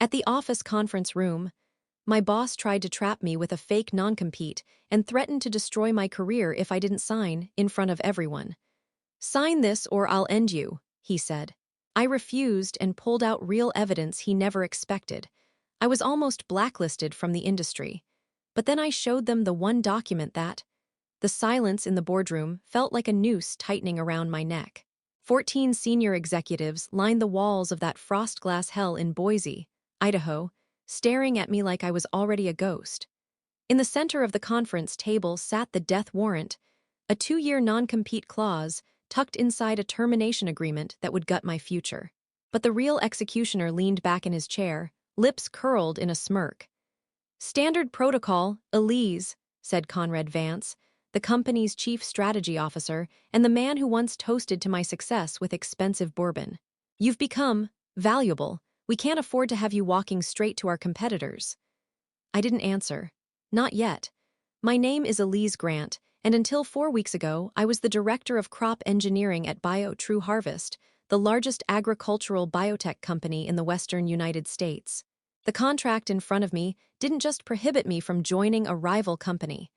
At the office conference room, my boss tried to trap me with a fake non-compete and threatened to destroy my career if I didn't sign in front of everyone. "Sign this or I'll end you," he said. I refused and pulled out real evidence he never expected. I was almost blacklisted from the industry. But then I showed them the one document that, the silence in the boardroom felt like a noose tightening around my neck. 14 senior executives lined the walls of that frost-glass hell in Boise, Idaho, staring at me like I was already a ghost. In the center of the conference table sat the death warrant, a 2-year non-compete clause tucked inside a termination agreement that would gut my future. But the real executioner leaned back in his chair, lips curled in a smirk. "Standard protocol, Elise," said Conrad Vance, the company's chief strategy officer and the man who once toasted to my success with expensive bourbon. "You've become valuable. We can't afford to have you walking straight to our competitors." I didn't answer. Not yet. My name is Elise Grant, and until 4 weeks ago, I was the director of crop engineering at True Harvest, the largest agricultural biotech company in the western United States. The contract in front of me didn't just prohibit me from joining a rival company.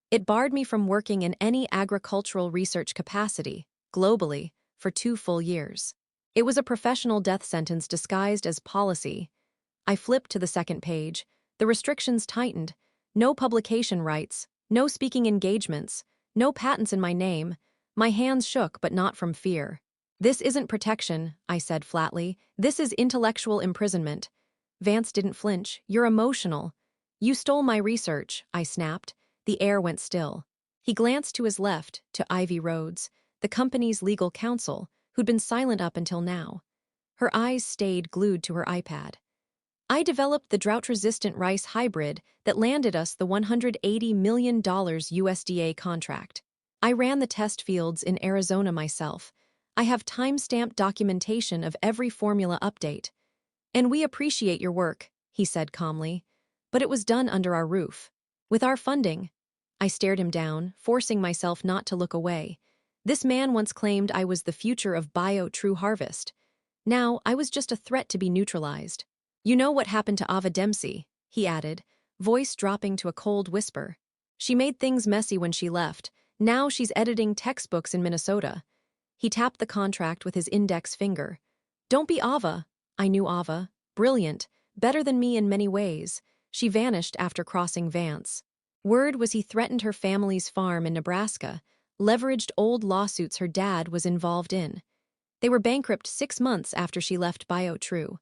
It barred me from working in any agricultural research capacity, globally, for 2 full years. It was a professional death sentence disguised as policy. I flipped to the second page. The restrictions tightened. No publication rights, no speaking engagements, no patents in my name. My hands shook, but not from fear. "This isn't protection," I said flatly. "This is intellectual imprisonment." Vance didn't flinch. "You're emotional." "You stole my research," I snapped. The air went still. He glanced to his left, to Ivy Rhodes, the company's legal counsel, who'd been silent up until now. Her eyes stayed glued to her iPad. "I developed the drought-resistant rice hybrid that landed us the $180 million USDA contract. I ran the test fields in Arizona myself. I have time-stamped documentation of every formula update. And we appreciate your work," he said calmly. "But it was done under our roof. With our funding." I stared him down, forcing myself not to look away. This man once claimed I was the future of True Harvest. Now, I was just a threat to be neutralized. "You know what happened to Ava Dempsey," he added, voice dropping to a cold whisper. "She made things messy when she left. Now she's editing textbooks in Minnesota." He tapped the contract with his index finger. "Don't be Ava." I knew Ava. Brilliant. Better than me in many ways. She vanished after crossing Vance. Word was he threatened her family's farm in Nebraska, leveraged old lawsuits her dad was involved in. They were bankrupt 6 months after she left True.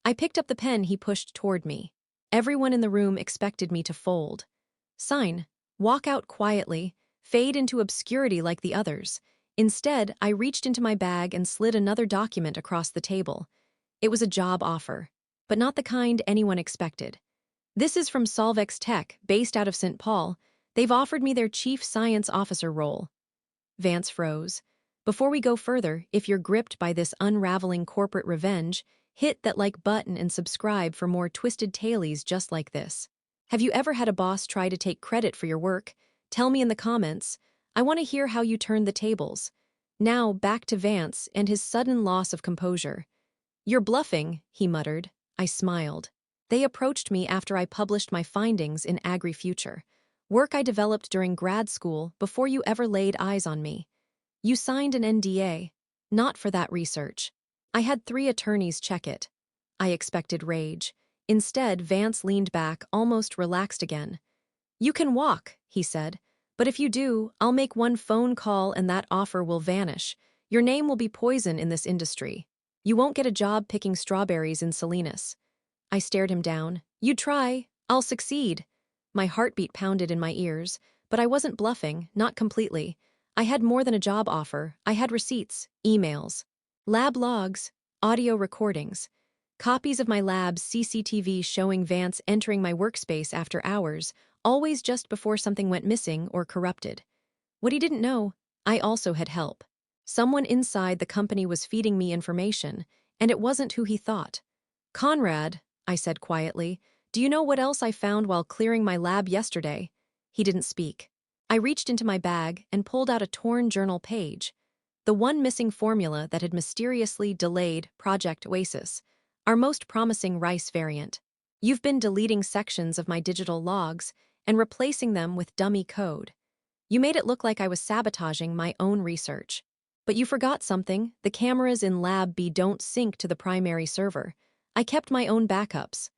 I picked up the pen he pushed toward me. Everyone in the room expected me to fold. Sign. Walk out quietly. Fade into obscurity like the others. Instead, I reached into my bag and slid another document across the table. It was a job offer, but not the kind anyone expected. "This is from Solvex Tech, based out of St. Paul. They've offered me their chief science officer role." Vance froze. "Before we go further, if you're gripped by this unraveling corporate revenge, hit that like button and subscribe for more twisted tailies just like this. Have you ever had a boss try to take credit for your work? Tell me in the comments. I want to hear how you turned the tables." Now, back to Vance and his sudden loss of composure. "You're bluffing," he muttered. I smiled. "They approached me after I published my findings in AgriFuture, work I developed during grad school before you ever laid eyes on me. You signed an NDA. Not for that research. I had 3 attorneys check it." I expected rage. Instead, Vance leaned back, almost relaxed again. "You can walk," he said. "But if you do, I'll make one phone call and that offer will vanish. Your name will be poison in this industry. You won't get a job picking strawberries in Salinas." I stared him down. "You try. I'll succeed." My heartbeat pounded in my ears, but I wasn't bluffing, not completely. I had more than a job offer. I had receipts, emails, lab logs, audio recordings, copies of my lab's CCTV showing Vance entering my workspace after hours, always just before something went missing or corrupted. What he didn't know, I also had help. Someone inside the company was feeding me information, and it wasn't who he thought. "Conrad," I said quietly, "do you know what else I found while clearing my lab yesterday?" He didn't speak. I reached into my bag and pulled out a torn journal page. The one missing formula that had mysteriously delayed Project Oasis. our most promising rice variant. You've been deleting sections of my digital logs and replacing them with dummy code. You made it look like I was sabotaging my own research. But you forgot something. The cameras in Lab B don't sync to the primary server. I kept my own backups.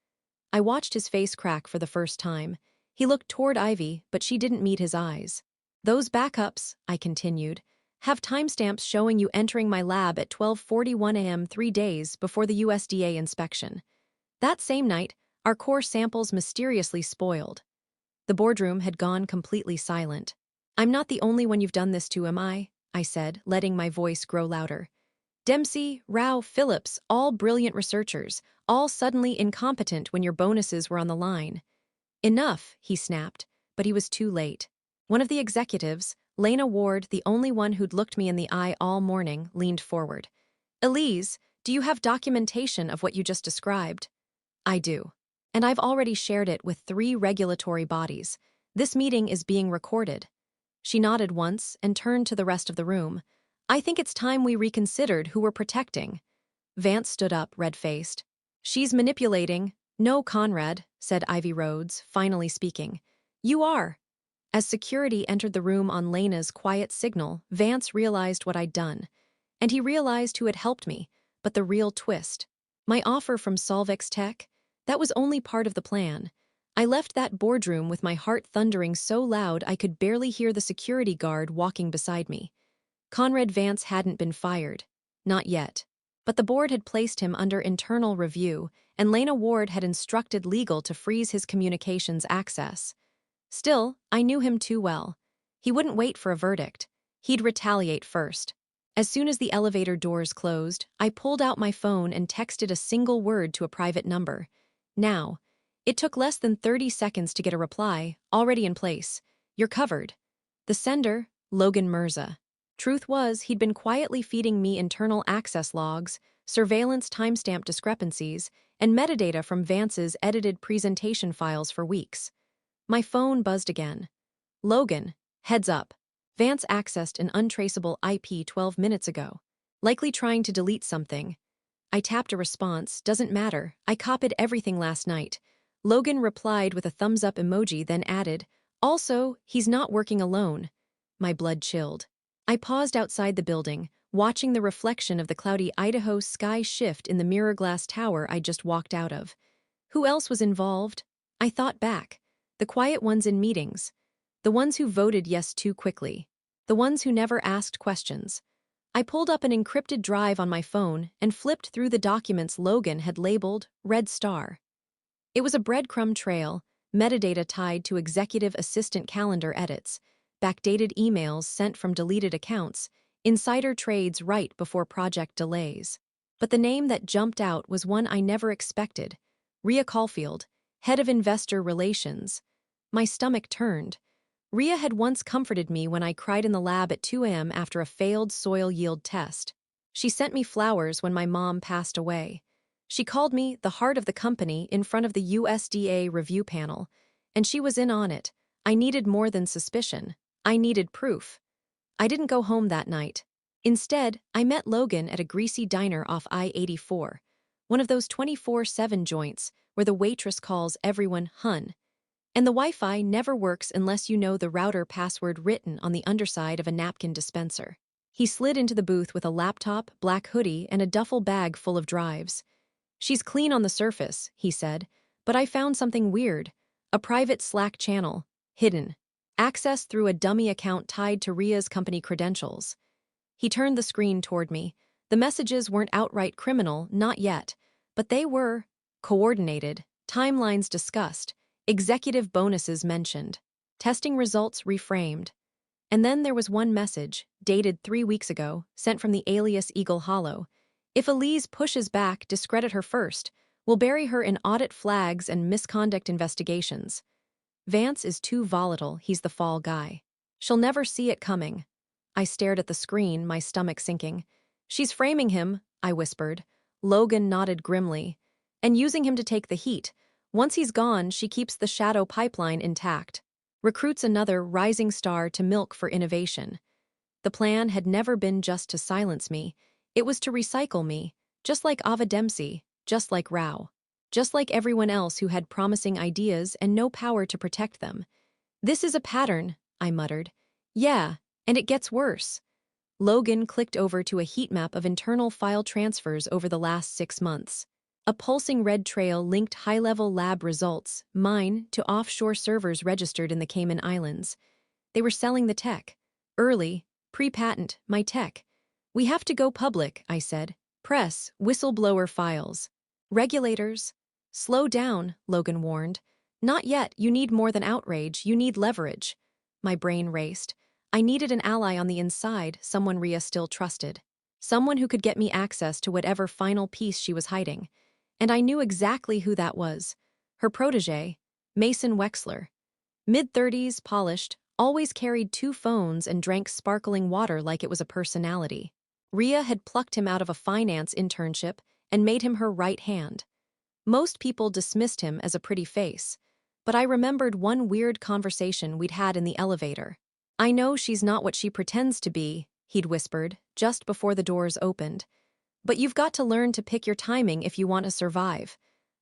I watched his face crack for the first time. He looked toward Ivy, but she didn't meet his eyes. Those backups, I continued, have timestamps showing you entering my lab at 12:41 a.m. 3 days before the USDA inspection. That same night, our core samples mysteriously spoiled. The boardroom had gone completely silent. I'm not the only one you've done this to, am I? I said, letting my voice grow louder. Dempsey, Rao, Phillips, all brilliant researchers, all suddenly incompetent when your bonuses were on the line. Enough, he snapped, but he was too late. One of the executives, Lena Ward, the only one who'd looked me in the eye all morning, leaned forward. Elise, do you have documentation of what you just described? I do. And I've already shared it with 3 regulatory bodies. This meeting is being recorded. She nodded once and turned to the rest of the room. I think it's time we reconsidered who we're protecting. Vance stood up, red-faced. She's manipulating. No, Conrad, said Ivy Rhodes, finally speaking. You are. As security entered the room on Lena's quiet signal, Vance realized what I'd done. And he realized who had helped me, but the real twist. My offer from Solvex Tech? That was only part of the plan. I left that boardroom with my heart thundering so loud I could barely hear the security guard walking beside me. Conrad Vance hadn't been fired. Not yet. But the board had placed him under internal review, and Lena Ward had instructed legal to freeze his communications access. Still, I knew him too well. He wouldn't wait for a verdict. He'd retaliate first. As soon as the elevator doors closed, I pulled out my phone and texted a single word to a private number. Now. It took less than 30 seconds to get a reply, already in place. You're covered. The sender, Logan Mirza. Truth was, he'd been quietly feeding me internal access logs, surveillance timestamp discrepancies, and metadata from Vance's edited presentation files for weeks. My phone buzzed again. Logan, heads up. Vance accessed an untraceable IP 12 minutes ago. Likely trying to delete something. I tapped a response, doesn't matter, I copied everything last night. Logan replied with a thumbs-up emoji, then added, also, he's not working alone. My blood chilled. I paused outside the building, watching the reflection of the cloudy Idaho sky shift in the mirror glass tower I just walked out of. Who else was involved? I thought back. The quiet ones in meetings. The ones who voted yes too quickly. The ones who never asked questions. I pulled up an encrypted drive on my phone and flipped through the documents Logan had labeled Red Star. It was a breadcrumb trail, metadata tied to executive assistant calendar edits, backdated emails sent from deleted accounts, insider trades right before project delays. But the name that jumped out was one I never expected. Rhea Caulfield, head of investor relations. My stomach turned. Rhea had once comforted me when I cried in the lab at 2 a.m. after a failed soil yield test. She sent me flowers when my mom passed away. She called me the heart of the company in front of the USDA review panel, and she was in on it. I needed more than suspicion. I needed proof. I didn't go home that night. Instead, I met Logan at a greasy diner off I-84, one of those 24/7 joints where the waitress calls everyone hun. And the Wi-Fi never works unless you know the router password written on the underside of a napkin dispenser. He slid into the booth with a laptop, black hoodie, and a duffel bag full of drives. She's clean on the surface, he said, but I found something weird. A private Slack channel, hidden. Access through a dummy account tied to Rhea's company credentials. He turned the screen toward me. The messages weren't outright criminal, not yet, but they were coordinated, timelines discussed, executive bonuses mentioned, testing results reframed. And then there was one message, dated 3 weeks ago, sent from the alias Eagle Hollow. If Elise pushes back, discredit her first. We'll bury her in audit flags and misconduct investigations. Vance is too volatile, he's the fall guy. She'll never see it coming. I stared at the screen, my stomach sinking. She's framing him, I whispered. Logan nodded grimly. And using him to take the heat. Once he's gone, she keeps the shadow pipeline intact. Recruits another rising star to milk for innovation. The plan had never been just to silence me. It was to recycle me, just like Ava Dempsey, just like Rao. Just like everyone else who had promising ideas and no power to protect them. This is a pattern, I muttered. Yeah, and it gets worse. Logan clicked over to a heat map of internal file transfers over the last 6 months. A pulsing red trail linked high-level lab results, mine, to offshore servers registered in the Cayman Islands. They were selling the tech. Early, pre-patent, my tech. We have to go public, I said. Press, whistleblower files. Regulators. Slow down, Logan warned. Not yet, you need more than outrage, you need leverage. My brain raced. I needed an ally on the inside, someone Rhea still trusted. Someone who could get me access to whatever final piece she was hiding. And I knew exactly who that was. Her protege, Mason Wexler. Mid-30s, polished, always carried 2 phones and drank sparkling water like it was a personality. Rhea had plucked him out of a finance internship and made him her right hand. Most people dismissed him as a pretty face, but I remembered one weird conversation we'd had in the elevator. I know she's not what she pretends to be, he'd whispered, just before the doors opened. But you've got to learn to pick your timing if you want to survive.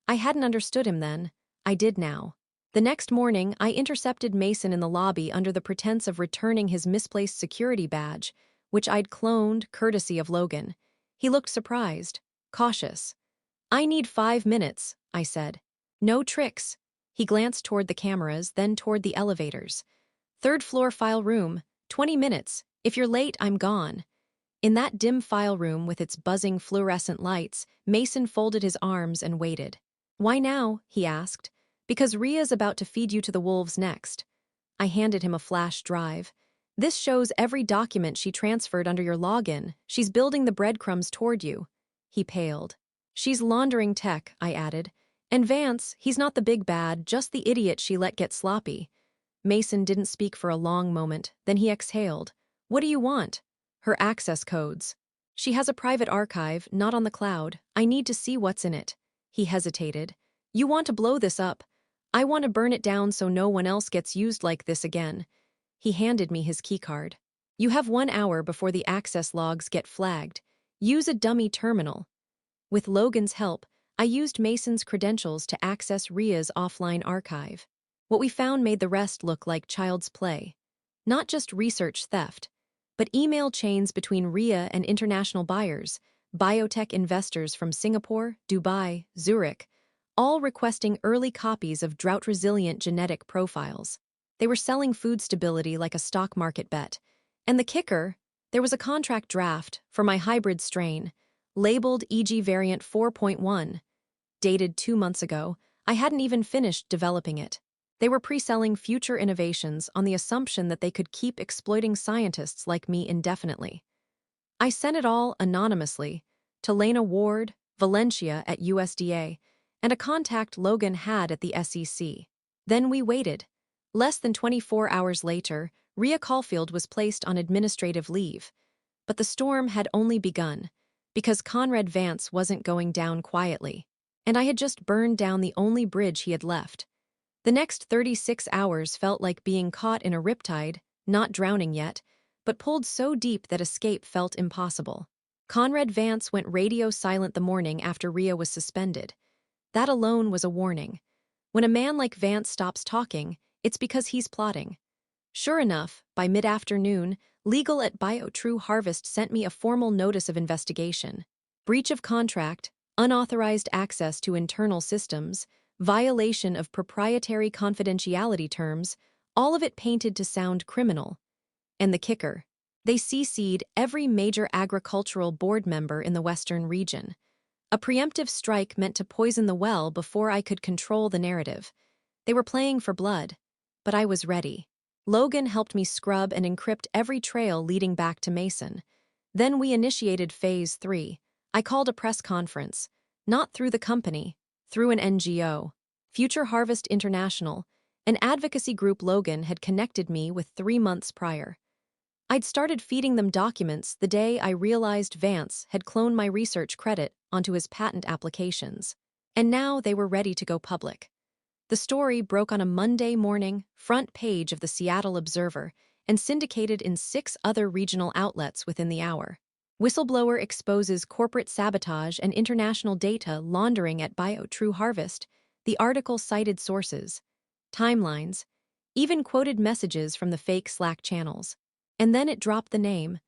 I hadn't understood him then. I did now. The next morning, I intercepted Mason in the lobby under the pretense of returning his misplaced security badge, which I'd cloned courtesy of Logan. He looked surprised, cautious. I need 5 minutes, I said. No tricks. He glanced toward the cameras, then toward the elevators. 3rd floor file room, 20 minutes. If you're late, I'm gone. In that dim file room with its buzzing fluorescent lights, Mason folded his arms and waited. Why now? He asked. Because Rhea's about to feed you to the wolves next. I handed him a flash drive. This shows every document she transferred under your login. She's building the breadcrumbs toward you. He paled. She's laundering tech, I added. And Vance, he's not the big bad, just the idiot she let get sloppy. Mason didn't speak for a long moment, then he exhaled. What do you want? Her access codes. She has a private archive, not on the cloud. I need to see what's in it. He hesitated. You want to blow this up. I want to burn it down so no one else gets used like this again. He handed me his keycard. You have 1 hour before the access logs get flagged. Use a dummy terminal. With Logan's help, I used Mason's credentials to access Rhea's offline archive. What we found made the rest look like child's play. Not just research theft, but email chains between Rhea and international buyers, biotech investors from Singapore, Dubai, Zurich, all requesting early copies of drought-resilient genetic profiles. They were selling food stability like a stock market bet. And the kicker, there was a contract draft for my hybrid strain, labeled EG Variant 4.1. Dated 2 months ago, I hadn't even finished developing it. They were pre-selling future innovations on the assumption that they could keep exploiting scientists like me indefinitely. I sent it all anonymously to Lena Ward, Valencia at USDA, and a contact Logan had at the SEC. Then we waited. Less than 24 hours later, Rhea Caulfield was placed on administrative leave. But the storm had only begun, because Conrad Vance wasn't going down quietly, and I had just burned down the only bridge he had left. The next 36 hours felt like being caught in a riptide, not drowning yet, but pulled so deep that escape felt impossible. Conrad Vance went radio silent the morning after Rhea was suspended. That alone was a warning. When a man like Vance stops talking, it's because he's plotting. Sure enough, by mid-afternoon, legal at BioTrue Harvest sent me a formal notice of investigation. Breach of contract, unauthorized access to internal systems, violation of proprietary confidentiality terms, all of it painted to sound criminal. And the kicker, they CC'd every major agricultural board member in the Western region. A preemptive strike meant to poison the well before I could control the narrative. They were playing for blood, but I was ready. Logan helped me scrub and encrypt every trail leading back to Mason. Then we initiated Phase 3. I called a press conference, not through the company, through an NGO, Future Harvest International, an advocacy group Logan had connected me with 3 months prior. I'd started feeding them documents the day I realized Vance had cloned my research credit onto his patent applications. And now they were ready to go public. The story broke on a Monday morning, front page of the Seattle Observer, and syndicated in 6 other regional outlets within the hour. Whistleblower exposes corporate sabotage and international data laundering at True Harvest. The article cited sources, timelines, even quoted messages from the fake Slack channels. And then it dropped the name.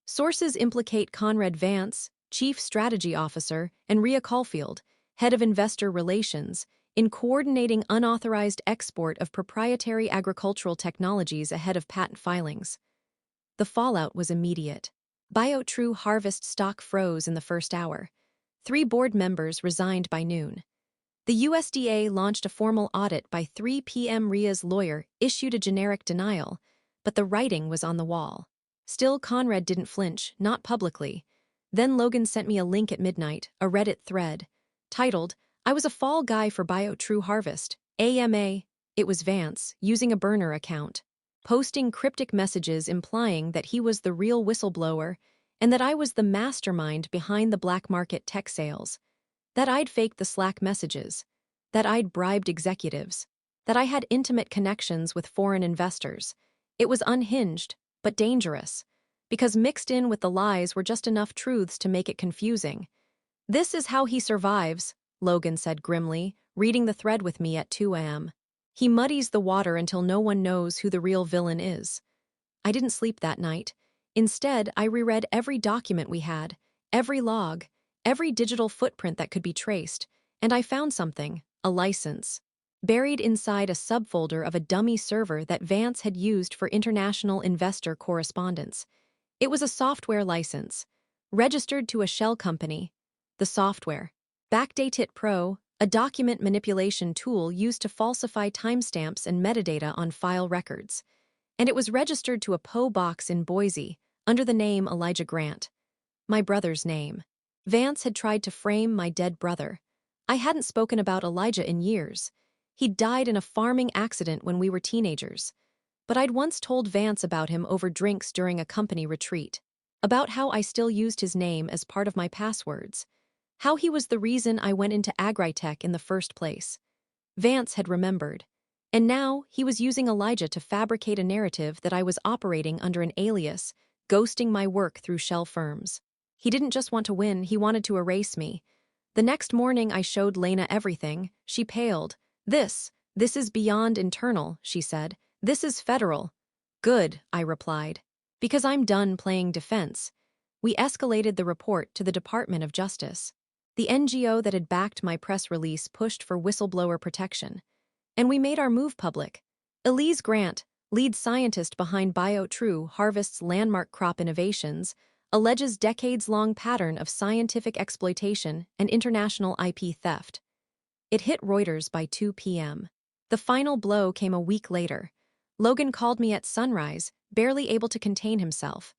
Sources implicate Conrad Vance, Chief Strategy Officer, and Rhea Caulfield, Head of Investor Relations, in coordinating unauthorized export of proprietary agricultural technologies ahead of patent filings. The fallout was immediate. True Harvest stock froze in the first hour. 3 board members resigned by noon. The USDA launched a formal audit by 3 p.m. Rhea's lawyer issued a generic denial, but the writing was on the wall. Still, Conrad didn't flinch, not publicly. Then Logan sent me a link at midnight, a Reddit thread, titled, "I was a fall guy for True Harvest, AMA." It was Vance, using a burner account, posting cryptic messages implying that he was the real whistleblower and that I was the mastermind behind the black market tech sales. That I'd faked the Slack messages, that I'd bribed executives, that I had intimate connections with foreign investors. It was unhinged, but dangerous, because mixed in with the lies were just enough truths to make it confusing. "This is how he survives," Logan said grimly, reading the thread with me at 2 a.m. "He muddies the water until no one knows who the real villain is." I didn't sleep that night. Instead, I reread every document we had, every log, every digital footprint that could be traced, and I found something, a license, buried inside a subfolder of a dummy server that Vance had used for international investor correspondence. It was a software license, registered to a shell company. The software, Backdatit Pro, a document manipulation tool used to falsify timestamps and metadata on file records. And it was registered to a PO box in Boise, under the name Elijah Grant. My brother's name. Vance had tried to frame my dead brother. I hadn't spoken about Elijah in years. He'd died in a farming accident when we were teenagers. But I'd once told Vance about him over drinks during a company retreat. About how I still used his name as part of my passwords. How he was the reason I went into agri-tech in the first place. Vance had remembered. And now he was using Elijah to fabricate a narrative that I was operating under an alias, ghosting my work through shell firms. He didn't just want to win, he wanted to erase me. The next morning I showed Lena everything. She paled. This is beyond internal," she said. "This is federal." "Good," I replied. "Because I'm done playing defense." We escalated the report to the Department of Justice. The NGO that had backed my press release pushed for whistleblower protection. And we made our move public. Elise Grant, lead scientist behind True Harvest's landmark crop innovations, alleges decades-long pattern of scientific exploitation and international IP theft. It hit Reuters by 2 p.m. The final blow came a week later. Logan called me at sunrise, barely able to contain himself.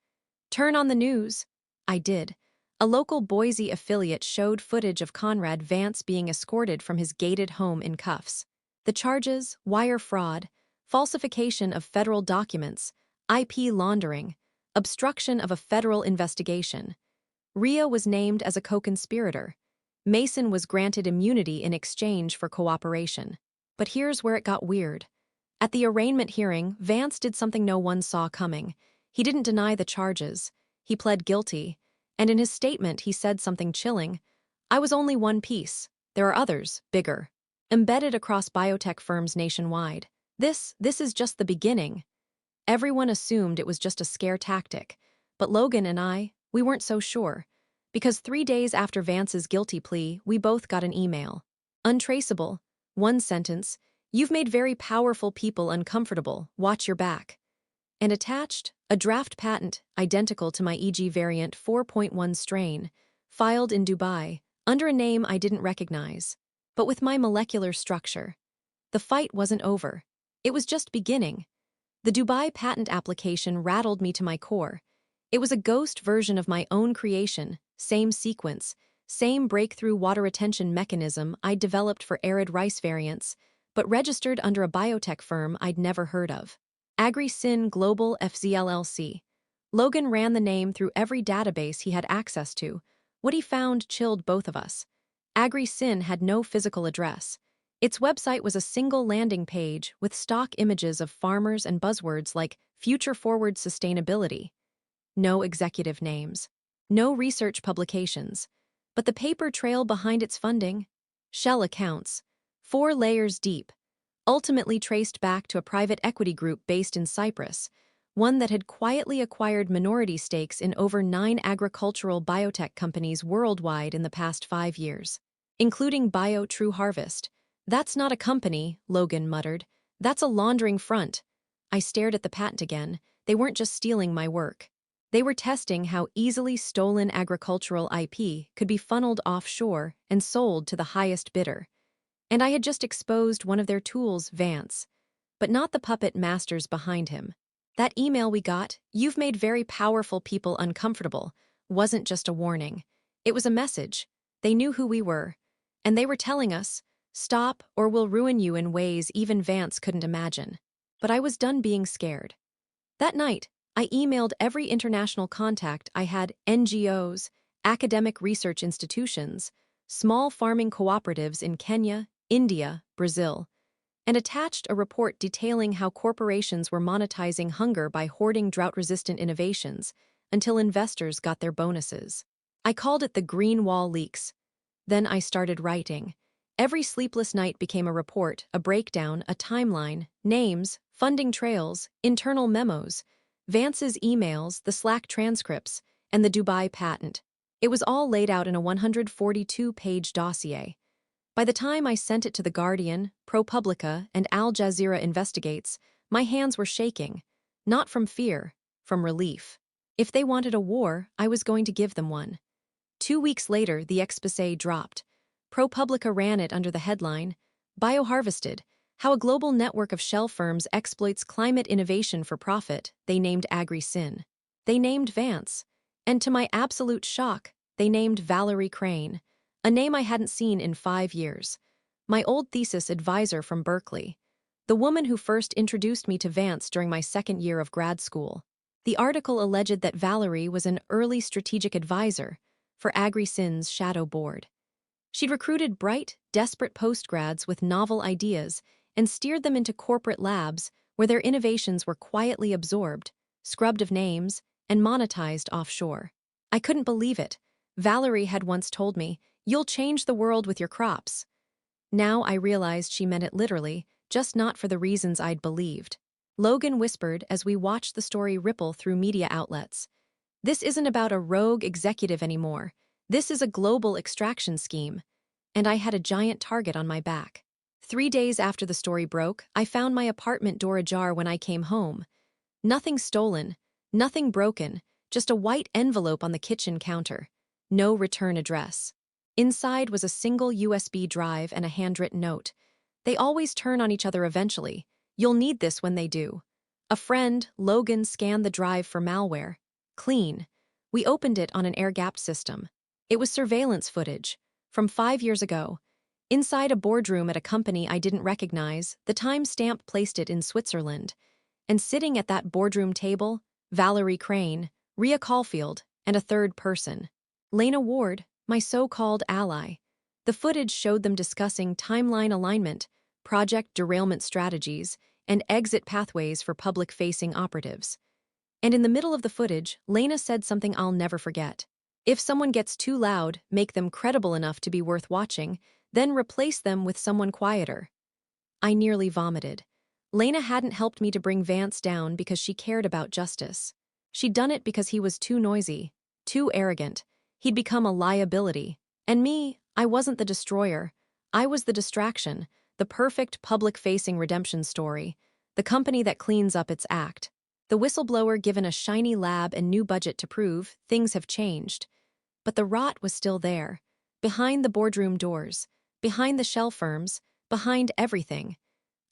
"Turn on the news." I did. A local Boise affiliate showed footage of Conrad Vance being escorted from his gated home in cuffs. The charges: wire fraud, falsification of federal documents, IP laundering, obstruction of a federal investigation. Rhea was named as a co-conspirator. Mason was granted immunity in exchange for cooperation. But here's where it got weird. At the arraignment hearing, Vance did something no one saw coming. He didn't deny the charges. He pled guilty. And in his statement, he said something chilling. "I was only one piece. There are others, bigger, embedded across biotech firms nationwide. This is just the beginning." Everyone assumed it was just a scare tactic, but Logan and I, we weren't so sure. Because 3 days after Vance's guilty plea, we both got an email. Untraceable. One sentence: "You've made very powerful people uncomfortable. Watch your back." And attached, a draft patent, identical to my EG variant 4.1 strain, filed in Dubai, under a name I didn't recognize, but with my molecular structure. The fight wasn't over. It was just beginning. The Dubai patent application rattled me to my core. It was a ghost version of my own creation, same sequence, same breakthrough water retention mechanism I'd developed for arid rice variants, but registered under a biotech firm I'd never heard of. AgriSyn Global FZLLC. Logan ran the name through every database he had access to. What he found chilled both of us. AgriSyn had no physical address. Its website was a single landing page with stock images of farmers and buzzwords like future-forward sustainability. No executive names. No research publications. But the paper trail behind its funding? Shell accounts. 4 layers deep. Ultimately traced back to a private equity group based in Cyprus, one that had quietly acquired minority stakes in over 9 agricultural biotech companies worldwide in the past 5 years, including True Harvest. That's not a company, Logan muttered. That's a laundering front. I stared at the patent again. They weren't just stealing my work. They were testing how easily stolen agricultural IP could be funneled offshore and sold to the highest bidder. And I had just exposed one of their tools, Vance. But not the puppet masters behind him. That email we got, "You've made very powerful people uncomfortable," wasn't just a warning. It was a message. They knew who we were. And they were telling us, "Stop or we'll ruin you in ways even Vance couldn't imagine." But I was done being scared. That night, I emailed every international contact I had: NGOs, academic research institutions, small farming cooperatives in Kenya, India, Brazil, and attached a report detailing how corporations were monetizing hunger by hoarding drought-resistant innovations until investors got their bonuses. I called it the Green Wall Leaks. Then I started writing. Every sleepless night became a report, a breakdown, a timeline, names, funding trails, internal memos, Vance's emails, the Slack transcripts, and the Dubai patent. It was all laid out in a 142-page dossier. By the time I sent it to The Guardian, ProPublica, and Al Jazeera Investigates, my hands were shaking. Not from fear, from relief. If they wanted a war, I was going to give them one. 2 weeks later, the exposé dropped. ProPublica ran it under the headline, "Bioharvested: How a Global Network of Shell Firms Exploits Climate Innovation for Profit." They named AgriSyn. They named Vance. And to my absolute shock, they named Valerie Crane, a name I hadn't seen in 5 years. My old thesis advisor from Berkeley. The woman who first introduced me to Vance during my second year of grad school. The article alleged that Valerie was an early strategic advisor for AgriSyn's shadow board. She'd recruited bright, desperate postgrads with novel ideas and steered them into corporate labs where their innovations were quietly absorbed, scrubbed of names, and monetized offshore. I couldn't believe it. Valerie had once told me, "You'll change the world with your crops." Now I realized she meant it literally, just not for the reasons I'd believed. Logan whispered as we watched the story ripple through media outlets. "This isn't about a rogue executive anymore. This is a global extraction scheme." And I had a giant target on my back. 3 days after the story broke, I found my apartment door ajar when I came home. Nothing stolen, nothing broken, just a white envelope on the kitchen counter. No return address. Inside was a single USB drive and a handwritten note. "They always turn on each other eventually. You'll need this when they do." A friend, Logan, scanned the drive for malware. Clean. We opened it on an air-gapped system. It was surveillance footage from 5 years ago. Inside a boardroom at a company I didn't recognize, the timestamp placed it in Switzerland. And sitting at that boardroom table, Valerie Crane, Rhea Caulfield, and a third person. Lena Ward, my so-called ally. The footage showed them discussing timeline alignment, project derailment strategies, and exit pathways for public-facing operatives. And in the middle of the footage, Lena said something I'll never forget. "If someone gets too loud, make them credible enough to be worth watching, then replace them with someone quieter." I nearly vomited. Lena hadn't helped me to bring Vance down because she cared about justice. She'd done it because he was too noisy, too arrogant. He'd become a liability. And me, I wasn't the destroyer. I was the distraction, the perfect public-facing redemption story, the company that cleans up its act. The whistleblower given a shiny lab and new budget to prove things have changed. But the rot was still there, behind the boardroom doors, behind the shell firms, behind everything.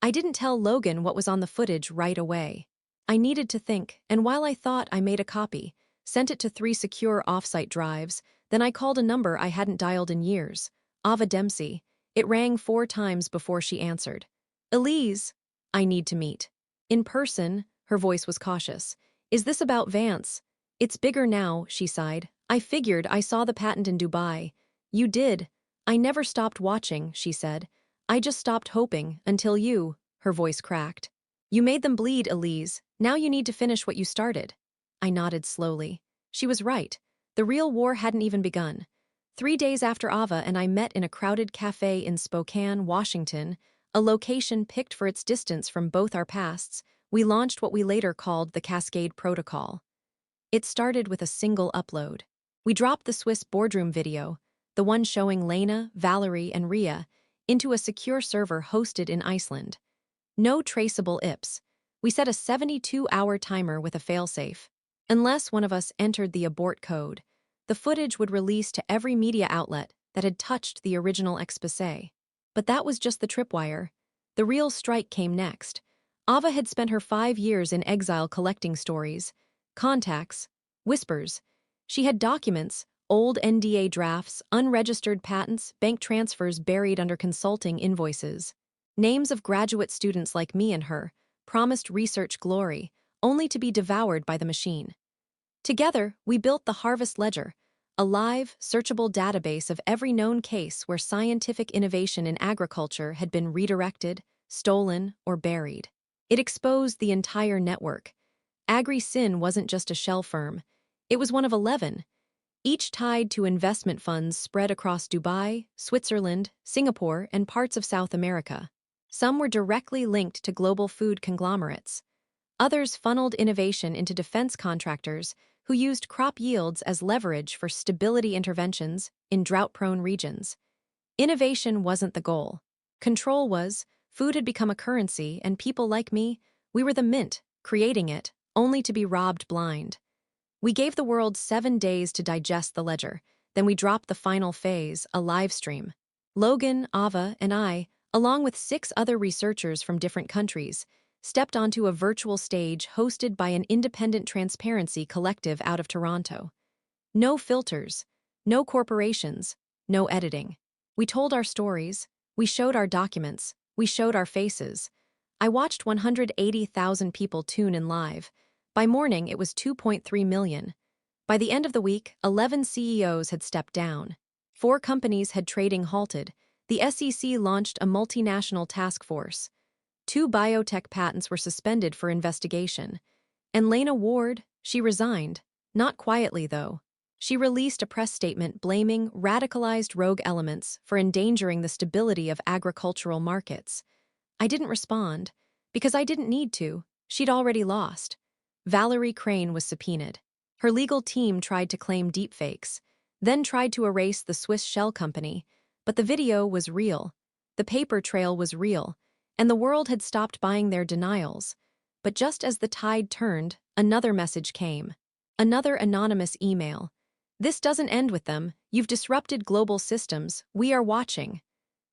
I didn't tell Logan what was on the footage right away. I needed to think, and while I thought, I made a copy, sent it to 3 secure offsite drives, then I called a number I hadn't dialed in years, Ava Dempsey. It rang 4 times before she answered. "Elise, I need to meet." "In person," her voice was cautious. "Is this about Vance?" "It's bigger now," she sighed. "I figured. I saw the patent in Dubai." "You did." "I never stopped watching," she said. "I just stopped hoping, until you," her voice cracked. "You made them bleed, Elise. Now you need to finish what you started." I nodded slowly. She was right. The real war hadn't even begun. 3 days after Ava and I met in a crowded cafe in Spokane, Washington, a location picked for its distance from both our pasts, we launched what we later called the Cascade Protocol. It started with a single upload. We dropped the Swiss boardroom video, the one showing Lena, Valerie, and Ria, into a secure server hosted in Iceland. No traceable IPs. We set a 72-hour timer with a failsafe. Unless one of us entered the abort code, the footage would release to every media outlet that had touched the original exposé. But that was just the tripwire. The real strike came next. Ava had spent her 5 years in exile collecting stories, contacts, whispers. She had documents, old NDA drafts, unregistered patents, bank transfers buried under consulting invoices. Names of graduate students like me and her, promised research glory, only to be devoured by the machine. Together, we built the Harvest Ledger, a live, searchable database of every known case where scientific innovation in agriculture had been redirected, stolen, or buried. It exposed the entire network. AgriSyn wasn't just a shell firm. It was one of 11, each tied to investment funds spread across Dubai, Switzerland, Singapore, and parts of South America. Some were directly linked to global food conglomerates. Others funneled innovation into defense contractors who used crop yields as leverage for stability interventions in drought-prone regions. Innovation wasn't the goal. Control was. Food had become a currency, and people like me, we were the mint, creating it, only to be robbed blind. We gave the world 7 days to digest the ledger, then we dropped the final phase, a live stream. Logan, Ava, and I, along with 6 other researchers from different countries, stepped onto a virtual stage hosted by an independent transparency collective out of Toronto. No filters, no corporations, no editing. We told our stories, we showed our documents, we showed our faces. I watched 180,000 people tune in live. By morning, it was 2.3 million. By the end of the week, 11 CEOs had stepped down. 4 companies had trading halted. The SEC launched a multinational task force. 2 biotech patents were suspended for investigation. And Lena Ward, she resigned. Not quietly, though. She released a press statement blaming radicalized rogue elements for endangering the stability of agricultural markets. I didn't respond, because I didn't need to. She'd already lost. Valerie Crane was subpoenaed. Her legal team tried to claim deepfakes, then tried to erase the Swiss shell company, but the video was real. The paper trail was real, and the world had stopped buying their denials. But just as the tide turned, another message came. Another anonymous email. "This doesn't end with them. You've disrupted global systems. We are watching."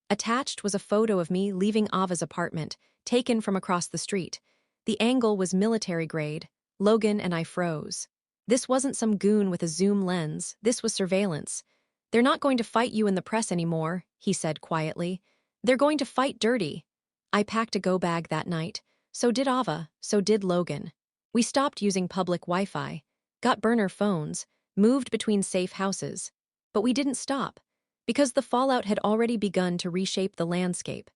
Attached was a photo of me leaving Ava's apartment, taken from across the street. The angle was military grade. Logan and I froze. This wasn't some goon with a zoom lens. This was surveillance. "They're not going to fight you in the press anymore," he said quietly. "They're going to fight dirty." I packed a go-bag that night. So did Ava. So did Logan. We stopped using public Wi-Fi, got burner phones, moved between safe houses. But we didn't stop, because the fallout had already begun to reshape the landscape.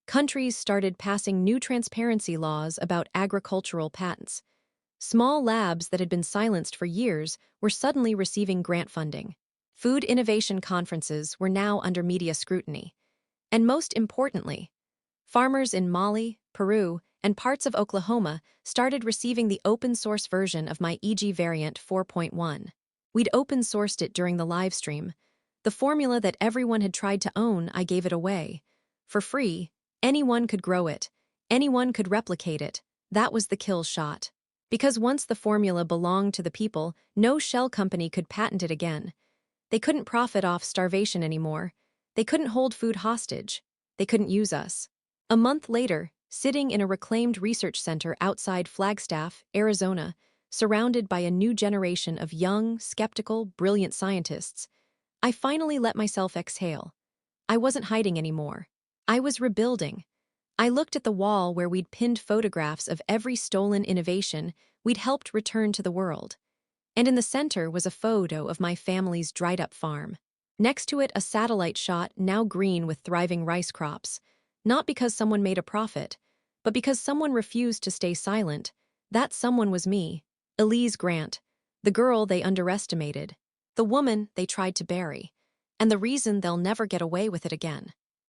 Countries started passing new transparency laws about agricultural patents. Small labs that had been silenced for years were suddenly receiving grant funding. Food innovation conferences were now under media scrutiny. And most importantly, farmers in Mali, Peru, and parts of Oklahoma started receiving the open-source version of my EG variant 4.1. We'd open-sourced it during the live stream. The formula that everyone had tried to own, I gave it away. For free, anyone could grow it. Anyone could replicate it. That was the kill shot. Because once the formula belonged to the people, no shell company could patent it again. They couldn't profit off starvation anymore. They couldn't hold food hostage. They couldn't use us. A month later, sitting in a reclaimed research center outside Flagstaff, Arizona, surrounded by a new generation of young, skeptical, brilliant scientists, I finally let myself exhale. I wasn't hiding anymore. I was rebuilding. I looked at the wall where we'd pinned photographs of every stolen innovation we'd helped return to the world. And in the center was a photo of my family's dried-up farm. Next to it, a satellite shot, now green with thriving rice crops. Not because someone made a profit, but because someone refused to stay silent. That someone was me, Elise Grant, the girl they underestimated. the woman they tried to bury, and the reason they'll never get away with it again.